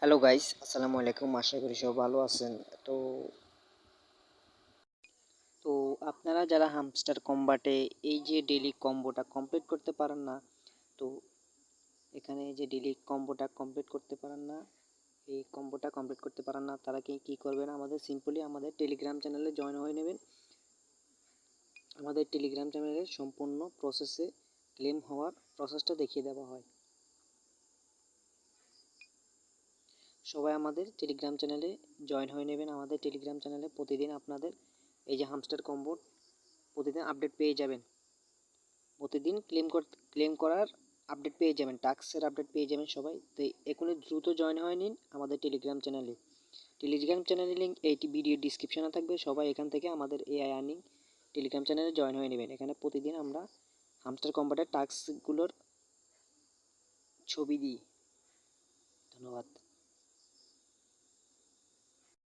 Hello guys, আসসালামু আলাইকুম। আশা করি সব ভালো আছেন। তো তো আপনারা যারা হামস্টার কম্বাটে এই যে ডেইলি কম্বোটা কমপ্লিট করতে পারেন না, তো এখানে যে ডেইলি কম্বোটা কমপ্লিট করতে পারেন না, এই কম্বোটা কমপ্লিট করতে পারেন না, তারা কি করবেন? আমাদের সিম্পলি আমাদের টেলিগ্রাম চ্যানেলে জয়েন হয়ে নেবেন। আমাদের টেলিগ্রাম চ্যানেলে সম্পূর্ণ প্রসেসে ক্লেম হওয়ার প্রসেসটা দেখিয়ে দেওয়া হয়। সবাই আমাদের টেলিগ্রাম চ্যানেলে জয়েন হয়ে নেবেন। আমাদের টেলিগ্রাম চ্যানেলে প্রতিদিন আপনাদের এই যে হামস্টার কম্বো প্রতিদিন আপডেট পেয়ে যাবেন। প্রতিদিন ক্লেম করার আপডেট পেয়ে যাবেন, টাস্কের আপডেট পেয়ে যাবেন সবাই। তো এখনই দ্রুত জয়েন হয়ে নিন আমাদের টেলিগ্রাম চ্যানেলে। টেলিগ্রাম চ্যানেলের লিঙ্ক এইটি ভিডিও ডিসক্রিপশনে থাকবে। সবাই এখান থেকে আমাদের এআই আর্নিং টেলিগ্রাম চ্যানেলে জয়েন হয়ে নেবেন। এখানে প্রতিদিন আমরা হামস্টার কম্বাটের টাস্কগুলোর ছবি দিই। ধন্যবাদ।